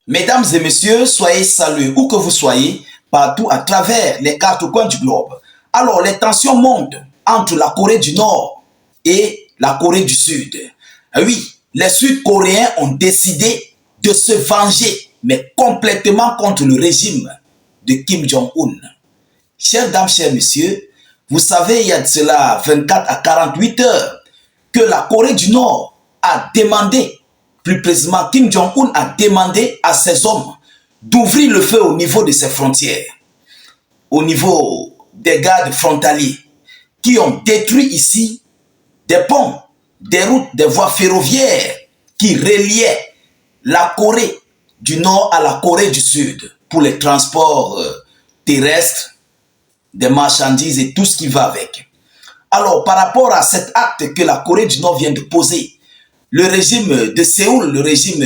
Mesdames et messieurs, soyez salués où que vous soyez, partout à travers les quatre coins du globe. Alors, les tensions montent entre la Corée du Nord et la Corée du Sud. Oui, les Sud-Coréens ont décidé de se venger, mais complètement contre le régime de Kim Jong-un. Chères dames, chers messieurs, vous savez, il y a de cela 24 à 48 heures que la Corée du Nord a demandé, plus précisément Kim Jong-un a demandé à ses hommes d'ouvrir le feu au niveau de ses frontières, au niveau des gardes frontaliers qui ont détruit ici des ponts, des routes, des voies ferroviaires qui reliaient la Corée du Nord à la Corée du Sud pour les transports terrestres, des marchandises et tout ce qui va avec. Alors, par rapport à cet acte que la Corée du Nord vient de poser, le régime de Séoul, le régime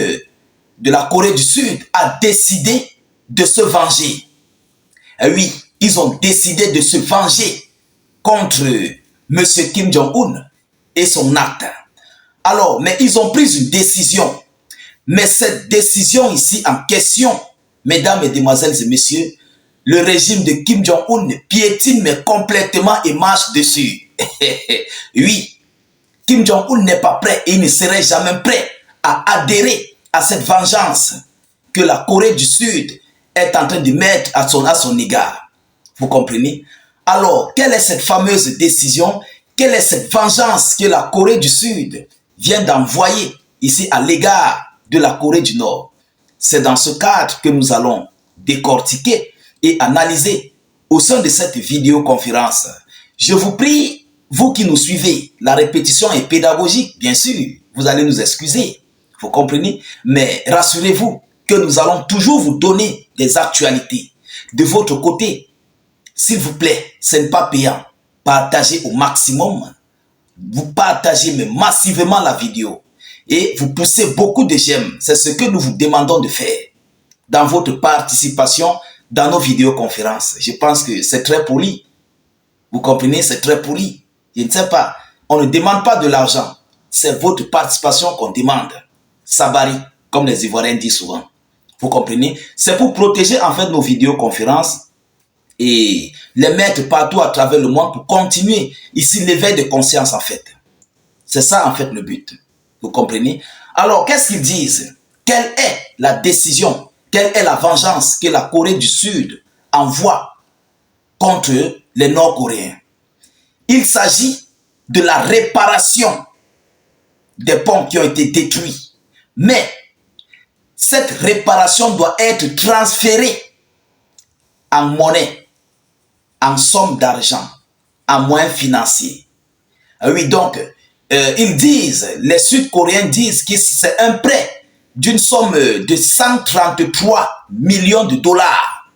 de la Corée du Sud, a décidé de se venger. Et oui, ils ont décidé de se venger contre M. Kim Jong-un et son acte. Alors, mais ils ont pris une décision. Mais cette décision ici en question, mesdames, mesdemoiselles et messieurs, le régime de Kim Jong-un piétine mais complètement et marche dessus. Oui, Kim Jong-un n'est pas prêt et il ne serait jamais prêt à adhérer à cette vengeance que la Corée du Sud est en train de mettre à son égard. Vous comprenez? Alors, quelle est cette fameuse décision? Quelle est cette vengeance que la Corée du Sud vient d'envoyer ici à l'égard de la Corée du Nord? C'est dans ce cadre que nous allons décortiquer et analyser au sein de cette vidéoconférence. Je vous prie, vous qui nous suivez, la répétition est pédagogique, bien sûr, vous allez nous excuser, vous comprenez? Mais rassurez-vous que nous allons toujours vous donner des actualités. De votre côté, s'il vous plaît, ce n'est pas payant. Partagez au maximum. Vous partagez mais massivement la vidéo. Et vous poussez beaucoup de j'aime. C'est ce que nous vous demandons de faire dans votre participation dans nos vidéoconférences. Je pense que c'est très poli. Vous comprenez? C'est très poli. Je ne sais pas. On ne demande pas de l'argent. C'est votre participation qu'on demande. Sabari, comme les Ivoiriens disent souvent. Vous comprenez? C'est pour protéger en fait nos vidéoconférences et les mettre partout à travers le monde pour continuer ici l'éveil de conscience en fait. C'est ça en fait le but. Vous comprenez? Alors, qu'est-ce qu'ils disent? Quelle est la décision? Quelle est la vengeance que la Corée du Sud envoie contre les Nord-Coréens? Il s'agit de la réparation des ponts qui ont été détruits. Mais cette réparation doit être transférée en monnaie, en somme d'argent, en moyens financiers. Oui, donc, ils disent, les Sud-Coréens disent que c'est un prêt d'une somme de 133 millions de dollars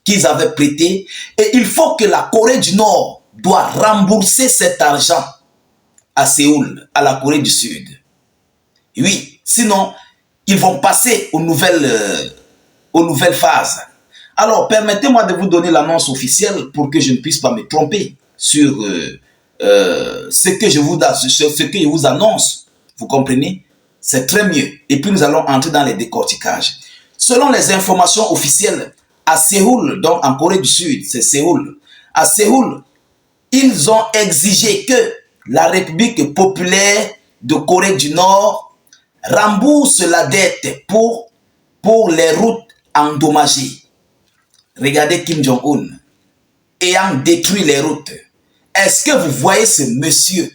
qu'ils avaient prêté. Et il faut que la Corée du Nord doit rembourser cet argent à Séoul, à la Corée du Sud. Oui, sinon, ils vont passer aux nouvelles phases. Alors, permettez-moi de vous donner l'annonce officielle pour que je ne puisse pas me tromper sur ce que je vous annonce. Vous comprenez? C'est très mieux. Et puis, nous allons entrer dans les décorticages. Selon les informations officielles, à Séoul, donc en Corée du Sud, c'est Séoul. À Séoul, ils ont exigé que la République populaire de Corée du Nord rembourse la dette pour les routes endommagées. Regardez Kim Jong-un ayant détruit les routes. Est-ce que vous voyez ce monsieur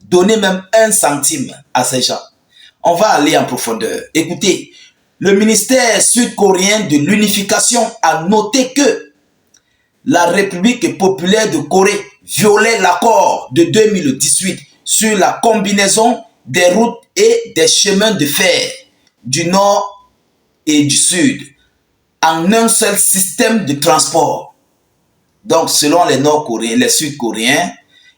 donner même 1 centime à ces gens? On va aller en profondeur. Écoutez, le ministère sud-coréen de l'unification a noté que la République populaire de Corée violait l'accord de 2018 sur la combinaison des routes et des chemins de fer du nord et du sud en un seul système de transport. Donc, selon les Nord-Coréens, les Sud-Coréens,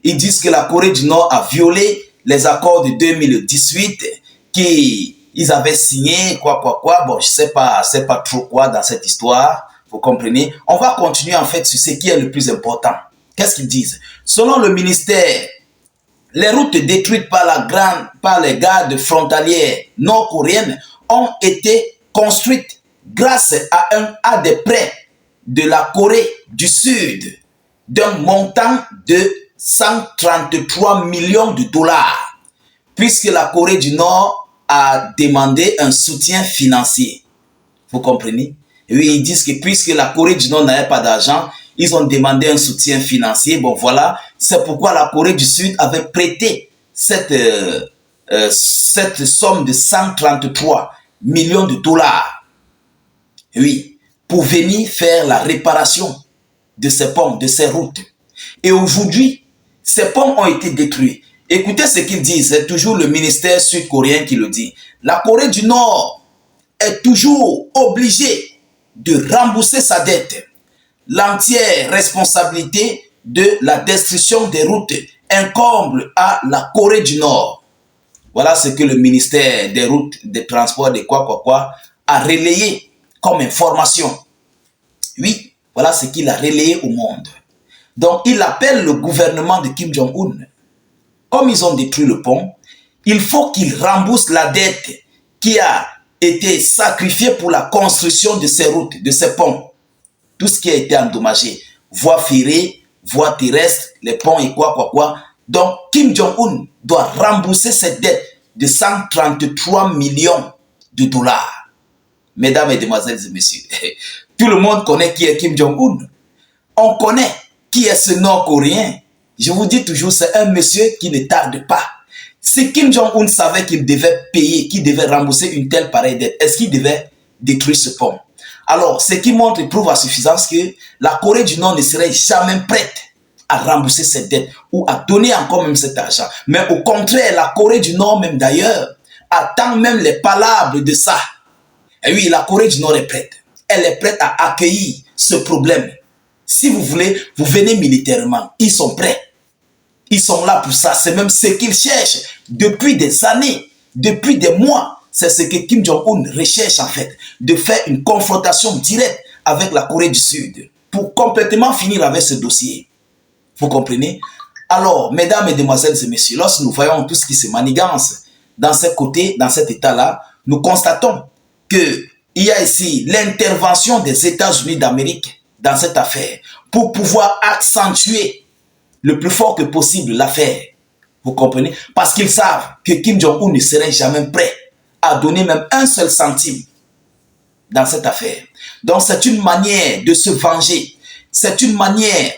ils disent que la Corée du Nord a violé les accords de 2018 qu'ils avaient signé, bon, je sais pas trop quoi dans cette histoire, vous comprenez? On va continuer en fait sur ce qui est le plus important. Qu'est-ce qu'ils disent? Selon le ministère, les routes détruites par les gardes frontalières nord-coréennes ont été construites grâce à des prêts de la Corée du Sud d'un montant de 133 millions de dollars, puisque la Corée du Nord a demandé un soutien financier. Vous comprenez? Oui, ils disent que puisque la Corée du Nord n'avait pas d'argent, ils ont demandé un soutien financier. Bon, voilà, c'est pourquoi la Corée du Sud avait prêté cette somme de 133 millions de dollars. Oui, pour venir faire la réparation de ces ponts, de ces routes. Et aujourd'hui, ces ponts ont été détruits. Écoutez ce qu'ils disent, c'est toujours le ministère sud-coréen qui le dit. La Corée du Nord est toujours obligée de rembourser sa dette. L'entière responsabilité de la destruction des routes incombe à la Corée du Nord. Voilà ce que le ministère des routes, des transports, des quoi a relayé comme information. Oui, voilà ce qu'il a relayé au monde. Donc, il appelle le gouvernement de Kim Jong-un. Comme ils ont détruit le pont, il faut qu'ils remboursent la dette qui a été sacrifiée pour la construction de ces routes, de ces ponts. Tout ce qui a été endommagé, voies ferrées, voies terrestres, les ponts et quoi. Donc, Kim Jong-un doit rembourser cette dette de 133 millions de dollars. Mesdames, mesdemoiselles et messieurs, tout le monde connaît qui est Kim Jong-un. On connaît qui est ce Nord-Coréen. Je vous dis toujours, c'est un monsieur qui ne tarde pas. Si Kim Jong-un savait qu'il devait payer, qu'il devait rembourser une telle pareille dette, est-ce qu'il devait détruire ce pont? Alors, ce qui montre et prouve à suffisance que la Corée du Nord ne serait jamais prête à rembourser cette dette ou à donner encore même cet argent. Mais au contraire, la Corée du Nord même d'ailleurs attend même les palabres de ça. Et oui, la Corée du Nord est prête. Elle est prête à accueillir ce problème. Si vous voulez, vous venez militairement. Ils sont prêts. Ils sont là pour ça. C'est même ce qu'ils cherchent depuis des années, depuis des mois. C'est ce que Kim Jong-un recherche en fait, de faire une confrontation directe avec la Corée du Sud pour complètement finir avec ce dossier. Vous comprenez? Alors, mesdames, mesdemoiselles et messieurs, lorsque nous voyons tout ce qui se manigance dans ce côté, dans cet état-là, nous constatons qu'il y a ici l'intervention des États-Unis d'Amérique dans cette affaire pour pouvoir accentuer le plus fort que possible l'affaire. Vous comprenez? Parce qu'ils savent que Kim Jong-un ne serait jamais prêt à donner même un seul centime dans cette affaire. Donc c'est une manière de se venger. C'est une manière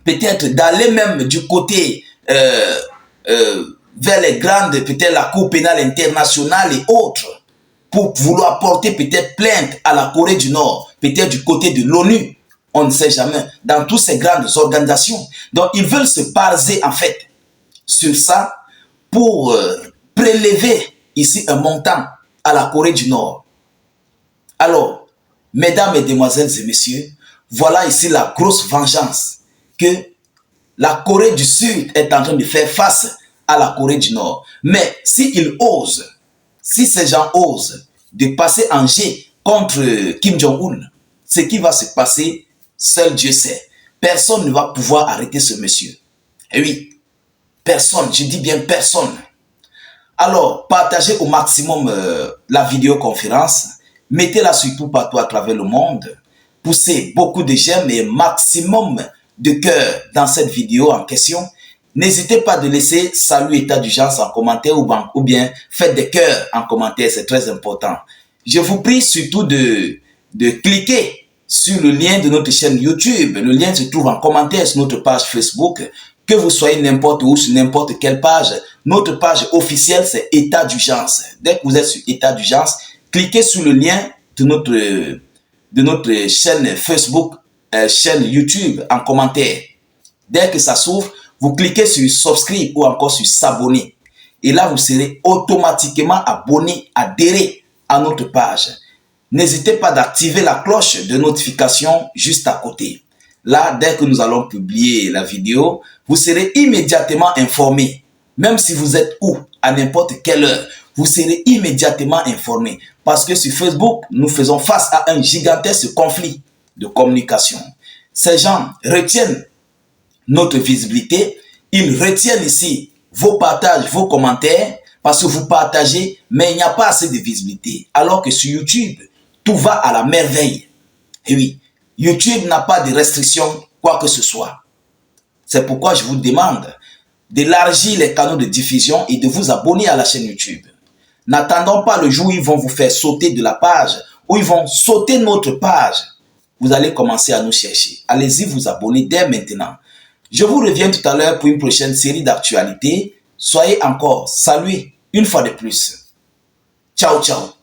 peut-être d'aller même du côté vers les grandes, peut-être la Cour pénale internationale et autres, pour vouloir porter peut-être plainte à la Corée du Nord, peut-être du côté de l'ONU, on ne sait jamais, dans toutes ces grandes organisations. Donc ils veulent se baser en fait sur ça pour prélever ici un montant à la Corée du Nord. Alors, mesdames, mesdemoiselles et messieurs, voilà ici la grosse vengeance que la Corée du Sud est en train de faire face à la Corée du Nord. Mais s'ils osent, si ces gens osent de passer en jet contre Kim Jong-un, ce qui va se passer, seul Dieu sait. Personne ne va pouvoir arrêter ce monsieur. Et oui, personne, je dis bien personne. Alors, partagez au maximum la vidéoconférence. Mettez-la surtout partout à travers le monde. Poussez beaucoup de j'aime et maximum de cœur dans cette vidéo en question. N'hésitez pas de laisser salut état d'urgence en commentaire ou bien faites des cœurs en commentaire, c'est très important. Je vous prie surtout de cliquer sur le lien de notre chaîne YouTube. Le lien se trouve en commentaire sur notre page Facebook. Que vous soyez n'importe où, sur n'importe quelle page, notre page officielle, c'est état d'urgence. Dès que vous êtes sur état d'urgence, cliquez sur le lien de notre chaîne Facebook, chaîne YouTube en commentaire. Dès que ça s'ouvre, vous cliquez sur subscribe ou encore sur s'abonner. Et là, vous serez automatiquement abonné, adhéré à notre page. N'hésitez pas d'activer la cloche de notification juste à côté. Là, dès que nous allons publier la vidéo, vous serez immédiatement informé. Même si vous êtes où, à n'importe quelle heure, vous serez immédiatement informé. Parce que sur Facebook, nous faisons face à un gigantesque conflit de communication. Ces gens retiennent notre visibilité. Ils retiennent ici vos partages, vos commentaires, parce que vous partagez, mais il n'y a pas assez de visibilité. Alors que sur YouTube, tout va à la merveille. Et oui, YouTube n'a pas de restrictions, quoi que ce soit. C'est pourquoi je vous demande d'élargir les canaux de diffusion et de vous abonner à la chaîne YouTube. N'attendons pas le jour où ils vont vous faire sauter de la page, où ils vont sauter notre page. Vous allez commencer à nous chercher. Allez-y vous abonner dès maintenant. Je vous reviens tout à l'heure pour une prochaine série d'actualités. Soyez encore salués une fois de plus. Ciao, ciao.